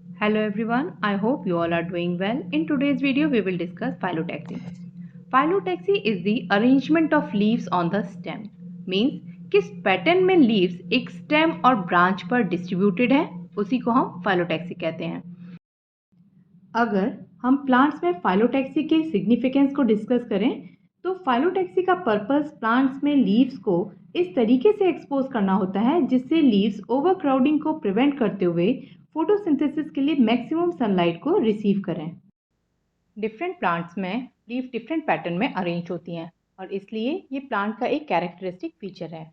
Hello everyone, I hope you all are doing well. In today's video, we will discuss phyllotaxy. Phyllotaxy is the arrangement of leaves on the stem. Means किस pattern में leaves एक stem और branch पर distributed है, उसी को हम phyllotaxy कहते हैं. अगर हम प्लांट्स में phyllotaxy के सिग्निफिकेंस को डिस्कस करें तो phyllotaxy का पर्पस प्लांट्स में लीव्स को इस तरीके से एक्सपोज करना होता है जिससे लीव्स ओवरक्राउडिंग को प्रिवेंट करते हुए फोटोसिंथेसिस के लिए मैक्सिमम सनलाइट को रिसीव करें. डिफरेंट प्लांट्स में लीफ डिफरेंट पैटर्न में अरेंज होती हैं और इसलिए ये प्लांट का एक कैरेक्टरिस्टिक फीचर है.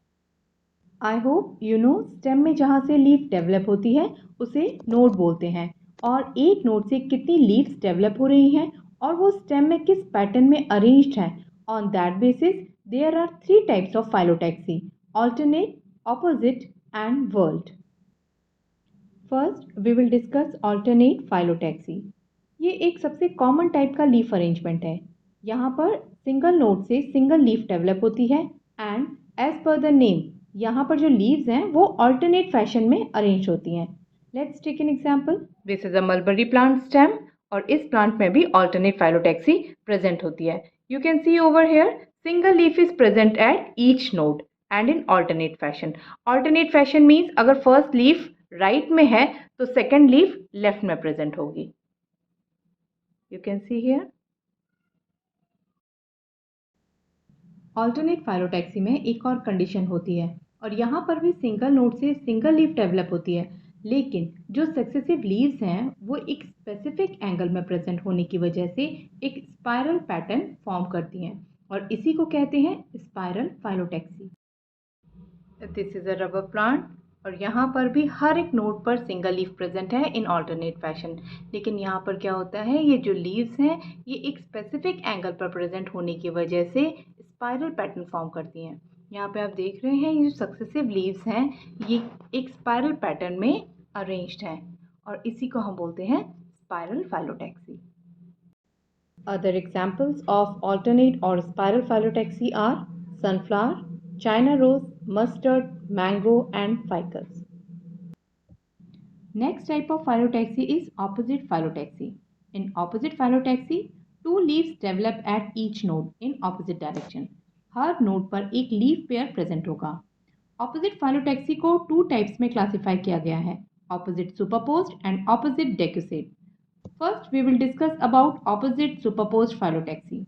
I hope you know stem में जहाँ से लीफ डेवलप होती है उसे नोड बोलते हैं और एक नोड से कितनी लीव्स डेवलप हो रही हैं और वो स्टेम में किस पैटर्न में अरेंज्ड हैं. On that basis there are 3 types of phyllotaxy: alternate, opposite and whorled. First we will discuss alternate phyllotaxy. ये एक सबसे कॉमन टाइप का लीफ अरेंजमेंट है. यहाँ पर सिंगल नोड से सिंगल लीफ डेवलप होती है and as per the name यहाँ पर जो लीव्स हैं वो ऑल्टरनेट फैशन में अरेंज होती हैं. Let's take an example. This is a mulberry plant stem और इस प्लांट में भी ऑल्टरनेट phyllotaxy प्रेजेंट होती है. You can see over here single leaf is present at each node and in alternate fashion. Alternate fashion means अगर first leaf right में है तो सेकेंड लीफ लेफ्ट में प्रेजेंट होगी. You can see here. Alternate phyllotaxy में एक और condition होती है और यहाँ पर भी सिंगल नोड से सिंगल लीफ डेवलप होती है, लेकिन जो सक्सेसिव लीव्स हैं वो एक स्पेसिफिक एंगल में प्रेजेंट होने की वजह से एक स्पाइरल पैटर्न फॉर्म करती हैं और इसी को कहते हैं spiral phyllotaxy. This is a rubber plant और यहाँ पर भी हर एक नोड पर सिंगल लीफ प्रेजेंट है इन ऑल्टरनेट फैशन. लेकिन यहाँ पर क्या होता है, ये जो लीव्स हैं ये एक स्पेसिफिक एंगल पर प्रेजेंट होने की वजह से स्पाइरल पैटर्न फॉर्म करती हैं. यहाँ पे आप देख रहे हैं ये जो सक्सेसिव लीव्स हैं ये एक स्पाइरल पैटर्न में अरेंज्ड हैं और इसी को हम बोलते हैं spiral phyllotaxy. Other examples of alternate or spiral phyllotaxy are sunflower, China rose, mustard, mango and ficus. Next type of phyllotaxy is opposite phyllotaxy. In opposite phyllotaxy, two leaves develop at each node in opposite direction. Her node पर एक leaf pair present होगा. Opposite phyllotaxy को 2 types में classify किया गया है: opposite superposed and opposite डेक्यूसेट. First, we will discuss about opposite superposed phyllotaxy.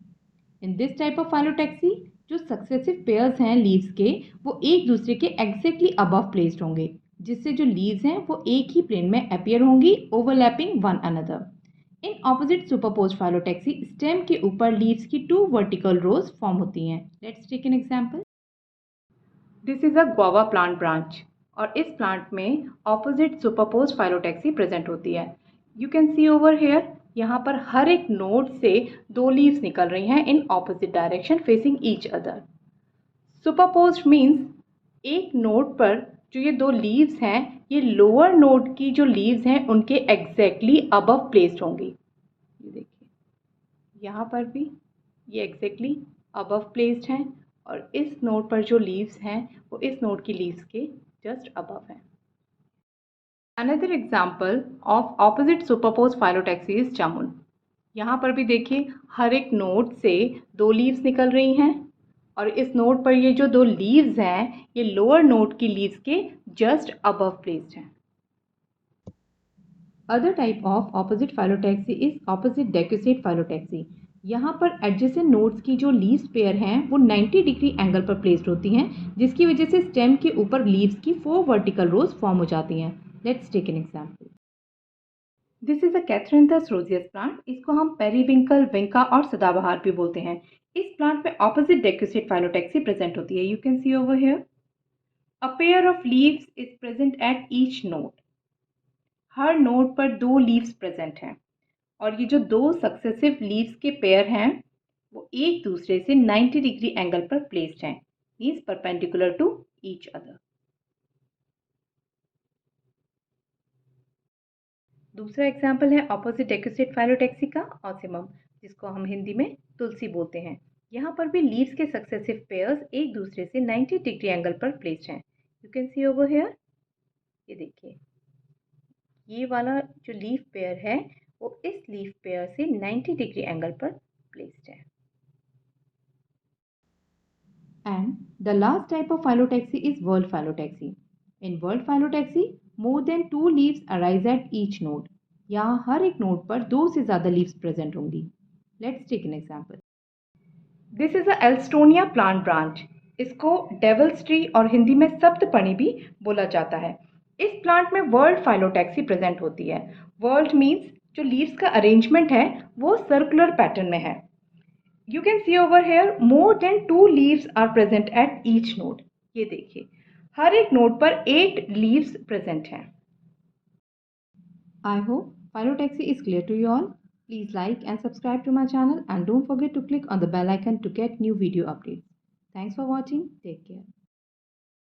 In this type of phyllotaxy, जो successive pairs हैं लीव्स के वो एक दूसरे के एग्जैक्टली अबव प्लेस्ड होंगे, जिससे जो लीव्स हैं वो एक ही प्लेन में अपीयर होंगी overlapping one another. In opposite superposed phyllotaxy stem के ऊपर लीव्स की 2 वर्टिकल रोज फॉर्म होती हैं. Let's take an example. This is a guava plant branch और इस प्लांट में ऑपोजिट सुपरपोज्ड phyllotaxy प्रेजेंट होती है. You can see over here यहाँ पर हर एक नोड से 2 लीव्स निकल रही हैं in opposite direction facing each other. Superposed means एक नोड पर जो ये 2 लीव्स हैं ये लोअर नोड की जो लीव्स हैं उनके एग्जैक्टली अबव प्लेस्ड होंगी. ये देखिए यहाँ पर भी ये एग्जैक्टली अबव प्लेस्ड हैं और इस नोड पर जो लीव्स हैं वो इस नोड की लीव्स के जस्ट अबव हैं. Another example of opposite superpose phyllotaxy is jamun. यहाँ पर भी देखिए हर एक नोड से 2 लीव्स निकल रही हैं और इस नोड पर ये जो 2 लीव्स हैं ये लोअर नोड की लीव्स के जस्ट अबव प्लेस्ड हैं. Other type of opposite phyllotaxy is opposite decussate phyllotaxy. यहाँ पर एडजेसेंट नोड्स की जो लीव्स पेयर हैं वो 90 डिग्री एंगल पर प्लेस्ड होती हैं, जिसकी वजह से स्टेम के ऊपर लीव्स की 4 वर्टिकल रोज फॉर्म हो जाती हैं. Let's take an example. This is a Catharanthus roseus plant. इसको हम पेरीविंकल, विंका और सदाबहार भी बोलते हैं. इस प्लांट में ऑपोजिट डेक्यूसेट phyllotaxy प्रेजेंट होती है. You can see over here a pair of leaves is present at each node. Her node पर 2 लीव्स प्रेजेंट हैं और ये जो 2 सक्सेसिव लीव्स के पेयर हैं वो एक दूसरे से 90 डिग्री एंगल पर प्लेस्ड हैं, means perpendicular to each other. दूसरा एग्जाम्पल है ऑपोजिट डेक्यूसेट phyllotaxy का ऑसिमम, जिसको हम हिंदी में तुलसी बोलते हैं. यहाँ पर भी लीव्स के सक्सेसिव पेयर्स एक दूसरे से 90 डिग्री एंगल पर प्लेस्ड हैं. You can see over here. ये देखिए ये वाला जो लीफ पेयर है वो इस लीफ पेयर से 90 डिग्री एंगल पर प्लेस्ड है। And the last type of phyllotaxy is whorl phyllotaxy. In whorl phyllotaxy, more than 2 leaves arise at each node. यहाँ हर एक नोड पर 2 से ज़्यादा लीव्स प्रेजेंट होंगी। Let's take an example. This is a Elstonia plant branch. इसको devils tree और हिंदी में सप्तपर्णी भी बोला जाता है। इस प्लांट में वर्ल्ड फाइलोटैक्सी प्रेजेंट होती है। वर्ल्ड मीन्स जो लीव्स का अरेंजमेंट है वो सर्कुलर पैटर्न में है। You can see over here more than 2 leaves are present at each node. ये देखिए हर एक नोड पर 8 leaves present हैं। I hope phyllotaxy is clear to you all. Please like and subscribe to my channel and don't forget to click on the bell icon to get new video updates. Thanks for watching. Take care.